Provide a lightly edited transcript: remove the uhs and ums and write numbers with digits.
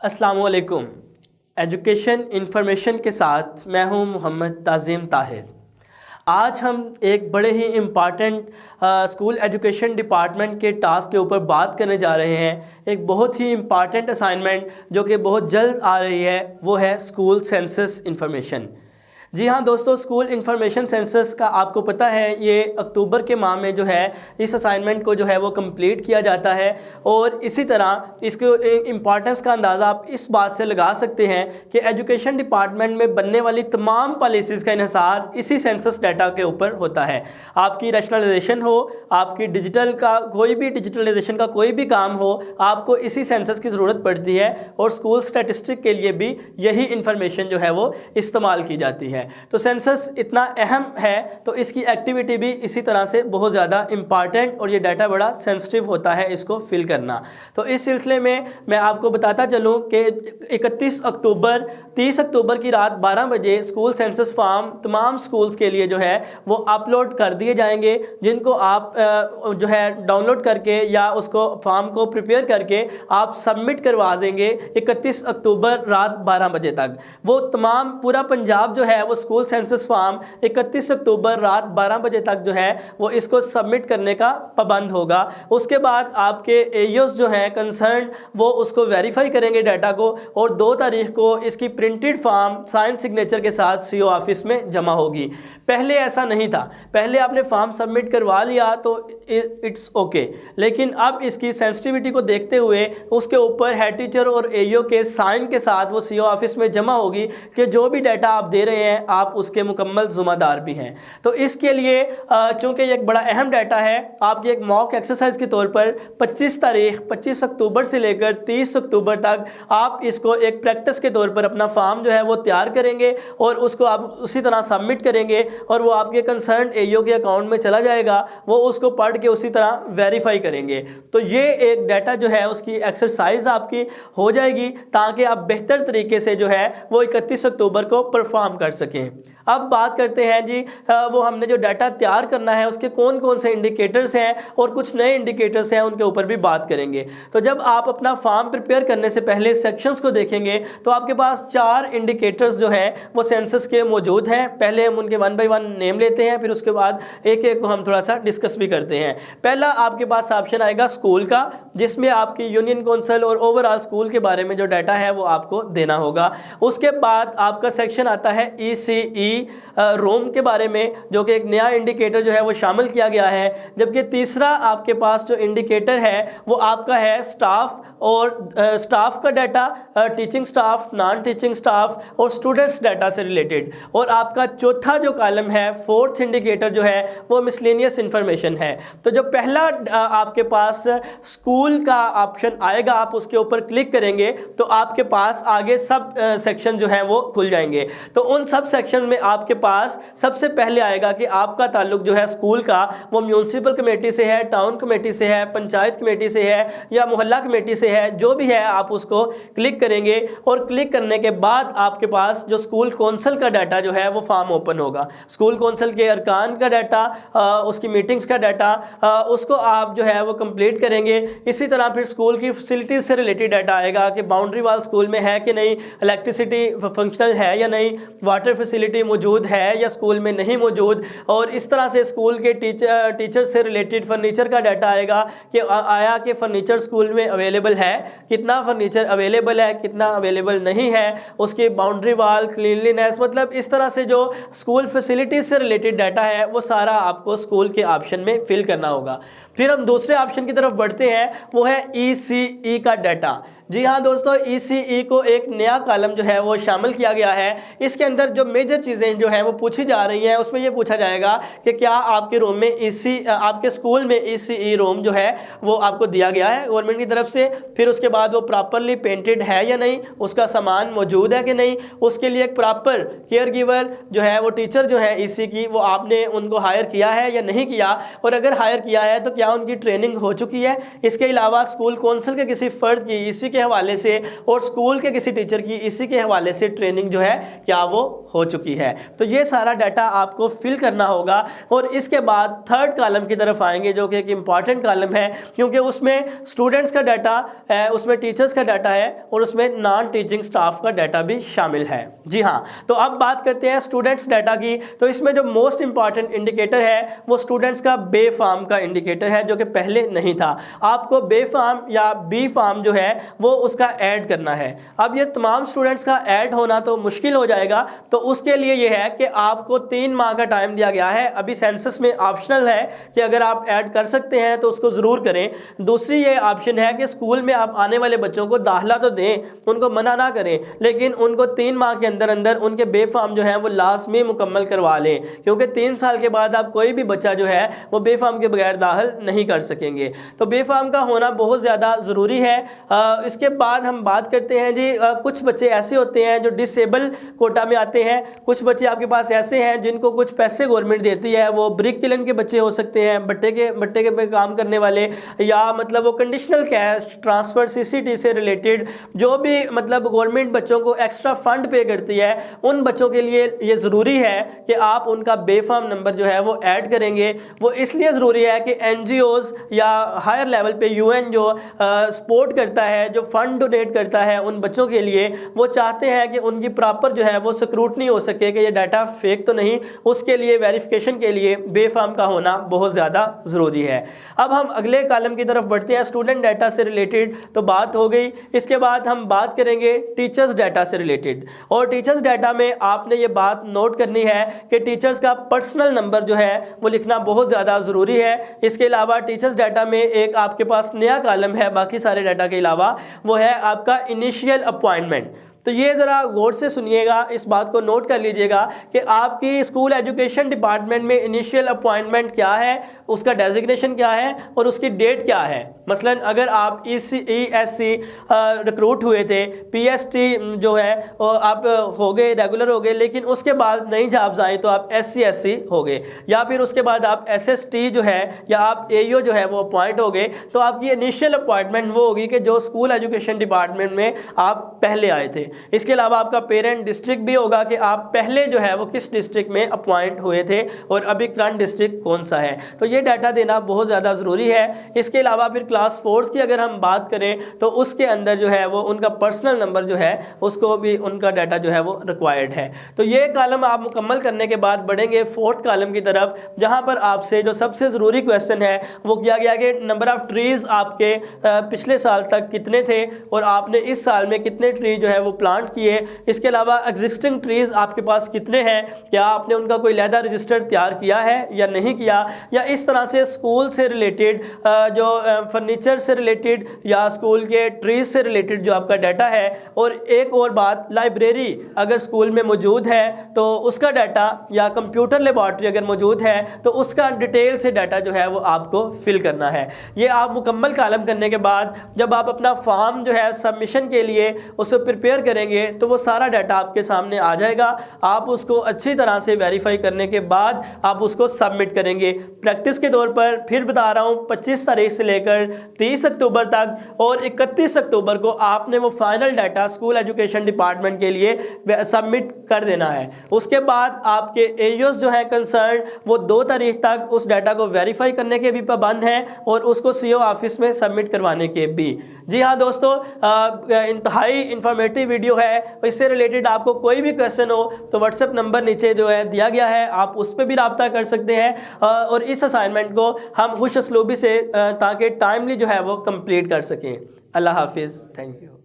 अस्सलाम वालेकुम। Education information के साथ मैं हूं मोहम्मद ताज़ीम ताहिर। आज हम एक बड़े ही इम्पॉर्टेंट स्कूल एजुकेशन डिपार्टमेंट के टास्क के ऊपर बात करने जा रहे हैं। एक बहुत ही इम्पॉर्टेंट असाइनमेंट जो कि बहुत जल्द आ रही है वो है स्कूल सेंसस इन्फॉर्मेशन। जी हाँ दोस्तों, स्कूल इंफॉर्मेशन सेंसस का आपको पता है ये अक्टूबर के माह में जो है इस असाइनमेंट को जो है वो कंप्लीट किया जाता है। और इसी तरह इसको इम्पॉर्टेंस का अंदाज़ा आप इस बात से लगा सकते हैं कि एजुकेशन डिपार्टमेंट में बनने वाली तमाम पॉलिसीज़ का इन्हिसार इसी सेंसस डाटा के ऊपर होता है। आपकी रैशनलाइजेशन हो, आपकी डिजिटलाइजेशन का कोई भी काम हो, आपको इसी सेंसस की ज़रूरत पड़ती है और स्कूल स्टैटिस्टिक के लिए भी यही इंफॉर्मेशन जो है वो इस्तेमाल की जाती है। तो सेंसस इतना अहम है तो इसकी एक्टिविटी भी इसी तरह से बहुत ज़्यादा इम्पॉर्टेंट और ये डाटा बड़ा सेंसिटिव होता है इसको फिल करना। तो इस सिलसिले में मैं आपको बताता चलूँ कि 31 अक्टूबर 30 अक्टूबर की रात 12 बजे स्कूल सेंसस फॉर्म तमाम स्कूल्स के लिए जो है वो अपलोड कर दिए जाएंगे, जिनको आप जो है डाउनलोड करके या उसको फॉर्म को प्रिपेयर करके आप सबमिट करवा देंगे 31 अक्टूबर रात 12 बजे तक। वो तमाम पूरा पंजाब जो है वो स्कूल सेंसस फॉर्म 31 अक्टूबर रात 12 बजे तक जो है वो इसको सबमिट करने का पाबंद होगा। उसके बाद आपके एईओस जो हैं कंसर्न वो उसको वेरीफाई करेंगे डाटा को और 2 तारीख को इसकी प्रिंटेड फॉर्म साइन सिग्नेचर के साथ सीओ ऑफिस में जमा होगी। पहले ऐसा नहीं था, पहले आपने फॉर्म सबमिट करवा लिया तो इट्स ओके, लेकिन अब इसकी सेंसिटिविटी को देखते हुए उसके ऊपर हेड टीचर और एईओ के साइन के साथ वो सीओ ऑफिस में जमा होगी कि जो भी डाटा आप दे रहे हैं आप उसके मुकम्मल ज़िम्मेदार भी हैं। तो इसके लिए चूँकि ये एक बड़ा अहम डाटा है, आपकी एक मॉक एक्सरसाइज के तौर पर 25 अक्टूबर से लेकर 30 अक्टूबर तक आप इसको एक प्रैक्टिस के तौर पर अपना फॉर्म जो है वो तैयार करेंगे और उसको आप उसी तरह सबमिट करेंगे और वो आपके कंसर्न एईओ के अकाउंट में चला जाएगा, वो उसको पढ़ के उसी तरह वेरीफाई करेंगे। तो ये एक डाटा जो है उसकी एक्सरसाइज आपकी हो जाएगी ताकि आप बेहतर तरीके से जो है वो 31 अक्टूबर को परफॉर्म कर सकें। अब बात करते हैं जी वो हमने जो डाटा तैयार करना है उसके कौन कौन से इंडिकेटर्स हैं और कुछ नए इंडिकेटर्स हैं, उनके ऊपर भी बात करेंगे। तो जब आप अपना फॉर्म प्रिपेयर करने से पहले सेक्शंस को देखेंगे तो आपके पास 4 इंडिकेटर्स जो हैं वो सेंसस के मौजूद हैं। पहले हम उनके 1 बाय 1 नेम लेते हैं, फिर उसके बाद एक एक को हम थोड़ा सा डिस्कस भी करते हैं। पहला आपके पास ऑप्शन आएगा स्कूल का, जिसमें आपकी यूनियन काउंसिल और ओवरऑल स्कूल के बारे में जो डाटा है वो आपको देना होगा। उसके बाद आपका सेक्शन आता है ECE रोम के बारे में, जो कि एक नया इंडिकेटर जो है वो शामिल किया गया है। जबकि तीसरा आपके पास जो इंडिकेटर है वो आपका है स्टाफ और स्टाफ का data, teaching staff, non teaching staff और स्टूडेंट्स डाटा से रिलेटेड। और आपका चौथा जो कॉलम है, 4th इंडिकेटर जो है वो मिसलेनियस इंफॉर्मेशन है। तो जो पहला आपके पास स्कूल का ऑप्शन आएगा, आप उसके ऊपर क्लिक करेंगे तो आपके पास आगे सब सेक्शन जो है वो खुल जाएंगे। तो उन सब सेक्शन में आपके पास सबसे पहले आएगा कि आपका ताल्लुक जो है स्कूल का वो म्यूनसिपल कमेटी से है, टाउन कमेटी से है, पंचायत कमेटी से है या मोहल्ला कमेटी से है, जो भी है आप उसको क्लिक करेंगे। और क्लिक करने के बाद आपके पास जो स्कूल कौंसिल का डाटा जो है वो फॉर्म ओपन होगा। स्कूल कौंसिल के अरकान का डाटा, उसकी मीटिंग्स का डाटा, उसको आप जो है वो कंप्लीट करेंगे। इसी तरह फिर स्कूल की फैसिलिटीज़ से रिलेटेड डाटा आएगा कि बाउंड्री वाल स्कूल में है कि नहीं, इलेक्ट्रिसिटी फंक्शनल है या नहीं, वाटर फैसिलिटी मौजूद है या स्कूल में नहीं मौजूद। और इस तरह से स्कूल के टीचर से रिलेटेड फर्नीचर का डाटा आएगा कि आया कि फर्नीचर स्कूल में अवेलेबल है, कितना फर्नीचर अवेलेबल है, कितना अवेलेबल नहीं है, उसके बाउंड्री वाल, क्लीनलीनेस, मतलब इस तरह से जो स्कूल फैसिलिटीज़ से रिलेटेड डाटा है वो सारा आपको स्कूल के ऑप्शन में फिल करना होगा। फिर हम दूसरे ऑप्शन की तरफ बढ़ते हैं, वो है ECE का डाटा। जी हाँ दोस्तों, ECE को एक नया कॉलम जो है वो शामिल किया गया है। इसके अंदर जो मेजर चीज़ें जो हैं वो पूछी जा रही हैं, उसमें ये पूछा जाएगा कि क्या आपके रोम में आपके स्कूल में ECE रोम जो है वो आपको दिया गया है गवर्नमेंट की तरफ से। फिर उसके बाद वो प्रॉपरली पेंटेड है या नहीं, उसका सामान मौजूद है कि नहीं, उसके लिए एक प्रॉपर केयर गिवर जो है वो टीचर जो है ECE की वो आपने उनको हायर किया है या नहीं किया, और अगर हायर किया है तो क्या उनकी ट्रेनिंग हो चुकी है। इसके अलावा स्कूल कौंसिल के किसी फ़र्द की ECE के हवाले से और स्कूल के किसी टीचर की इसी के हवाले से ट्रेनिंग जो है क्या वो हो चुकी है। तो ये सारा डाटा आपको फिल करना होगा और इसके बाद थर्ड कॉलम की तरफ आएंगे जो कि एक इम्पॉर्टेंट कॉलम है, क्योंकि उसमें स्टूडेंट्स का डाटा है, उसमें टीचर्स का डाटा है और उसमें नॉन टीचिंग स्टाफ का डाटा भी शामिल है। जी हाँ, तो अब बात करते हैं स्टूडेंट्स डाटा की। तो इसमें जो मोस्ट इंपॉर्टेंट इंडिकेटर है वो स्टूडेंट्स का बे फार्म का इंडिकेटर है, जो कि पहले नहीं था। आपको बे फार्म या बी फार्म जो है वो उसका ऐड करना है। अब ये तमाम स्टूडेंट्स का ऐड होना तो मुश्किल हो जाएगा, तो उसके लिए ये है कि आपको 3 माह का टाइम दिया गया है। अभी सेंसस में ऑप्शनल है कि अगर आप ऐड कर सकते हैं तो उसको ज़रूर करें। दूसरी ये ऑप्शन है कि स्कूल में आप आने वाले बच्चों को दाखिला तो दें, उनको मना ना करें, लेकिन उनको 3 माह के अंदर अंदर उनके बे फार्म जो है वो लाजमी मुकम्मल करवा लें, क्योंकि 3 साल के बाद आप कोई भी बच्चा जो है वो बे फार्म के बगैर दाखिल नहीं कर सकेंगे। तो बे फार्म का होना बहुत ज़्यादा ज़रूरी है। इसके बाद हम बात करते हैं जी, कुछ बच्चे ऐसे होते हैं जो डिसेबल कोटा में आते हैं। कुछ बच्चे आपके पास ऐसे हैं जिनको कुछ पैसे गवर्नमेंट देती है, वो ब्रिक किलन के बच्चे हो सकते हैं, भट्टे के पे काम करने वाले, या मतलब वो कंडीशनल कैश ट्रांसफ़र सीसीटी से रिलेटेड जो भी मतलब गवर्नमेंट बच्चों को एक्स्ट्रा फंड पे करती है, उन बच्चों के लिए ये ज़रूरी है कि आप उनका बे फार्म नंबर जो है वो ऐड करेंगे। वो इसलिए ज़रूरी है कि NGOs या हायर लेवल पे UN जो सपोर्ट करता है, जो फ़ंड डोनेट करता है उन बच्चों के लिए, वो चाहते हैं कि उनकी प्रॉपर जो है वो स्क्रूटनी हो सके कि ये डाटा फेक तो नहीं। उसके लिए वेरिफिकेशन के लिए बे फार्म का होना बहुत ज़्यादा ज़रूरी है। अब हम अगले कॉलम की तरफ बढ़ते हैं। स्टूडेंट डाटा से रिलेटेड तो बात हो गई। इसके बाद हम बात करेंगे टीचर्स डाटा से रिलेटेड, और टीचर्स डाटा में आपने ये बात नोट करनी है कि टीचर्स का पर्सनल नंबर जो है वो लिखना बहुत ज़्यादा ज़रूरी है। इसके अलावा टीचर्स डाटा में एक आपके पास नया कॉलम है बाकी सारे डाटा के अलावा, वो है आपका इनिशियल अपॉइंटमेंट। तो ये ज़रा गौर से सुनिएगा, इस बात को नोट कर लीजिएगा कि आपकी स्कूल एजुकेशन डिपार्टमेंट में इनिशियल अपॉइंटमेंट क्या है, उसका डेजिग्नेशन क्या है और उसकी डेट क्या है। मसलन अगर आप ESC रिक्रूट हुए थे, PST जो है आप हो गए, रेगुलर हो गए, लेकिन उसके बाद नई जॉब्स आई तो आप SC हो गए, या फिर उसके बाद आप SST जो है या आप AEO जो है वो अपॉइंट हो गए, तो आपकी इनिशियल अपॉइंटमेंट वो होगी कि जो स्कूल एजुकेशन डिपार्टमेंट में आप पहले आए थे। इसके अलावा आपका पेरेंट डिस्ट्रिक्ट भी होगा कि आप पहले जो है वो किस डिस्ट्रिक्ट में अपॉइंट हुए थे और अभी करंट डिस्ट्रिक्ट कौन सा है। तो ये डाटा देना बहुत ज़्यादा ज़रूरी है। इसके अलावा फिर क्लास 4 की अगर हम बात करें तो उसके अंदर जो है वो उनका पर्सनल नंबर जो है उसको भी उनका डाटा जो है वो रिक्वायर्ड है। तो ये कॉलम आप मुकम्मल करने के बाद बढ़ेंगे 4th कॉलम की तरफ, जहाँ पर आपसे जो सबसे ज़रूरी क्वेश्चन है वो किया गया कि नंबर ऑफ़ ट्रीज़ आपके पिछले साल तक कितने थे और आपने इस साल में कितने ट्री जो है वो प्लांट किए। इसके अलावा एग्जिस्टिंग ट्रीज़ आपके पास कितने हैं, क्या आपने उनका कोई लैदा रजिस्टर तैयार किया है या नहीं किया, या इस तरह से स्कूल से रिलेटेड जो फर्नीचर से रिलेटेड या स्कूल के ट्रीज़ से रिलेटेड जो आपका डाटा है। और एक और बात, लाइब्रेरी अगर स्कूल में मौजूद है तो उसका डाटा, या कंप्यूटर लेबॉर्ट्री अगर मौजूद है तो उसका डिटेल से डाटा जो है वो आपको फिल करना है। ये आप मुकम्मल कॉलम करने के बाद जब आप अपना फॉर्म जो है सबमिशन के लिए उसे प्रिपेयर करेंगे तो वो सारा डाटा आपके सामने आ जाएगा। आप उसको अच्छी तरह से वेरीफाई करने के बाद आप उसको सबमिट करेंगे। प्रैक्टिस के तौर पर फिर बता रहा हूँ, 25 तारीख से लेकर 30 अक्टूबर तक और 31 अक्टूबर को आपने वो final data school education department के लिए सबमिट कर देना है। उसके बाद आपके AEOs जो है कंसर्न, वो 2 तारीख तक उस डाटा को वेरीफाई करने के भी पाबंद हैं और उसको CO ऑफिस में सबमिट करवाने के भी। जी हाँ दोस्तों, इंतहाई इंफॉर्मेटिव वीडियो है। इससे रिलेटेड आपको कोई भी क्वेश्चन हो तो व्हाट्सएप नंबर नीचे जो है दिया गया है, आप उस पर भी रब्ता कर सकते हैं और इस असाइनमेंट को हम खुश असलूबी से ताकि टाइमली जो है वो कंप्लीट कर सकें। अल्लाह हाफिज़, थैंक यू।